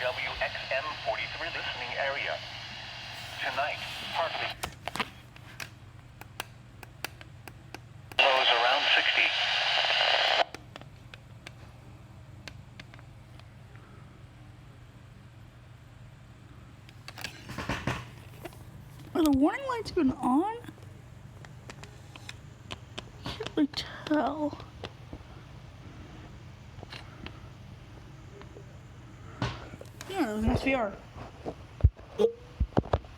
WXM43 listening area. Tonight, partly. Lows around 60. Are the warning lights going on? Can't really tell. Yeah, it was an SVR.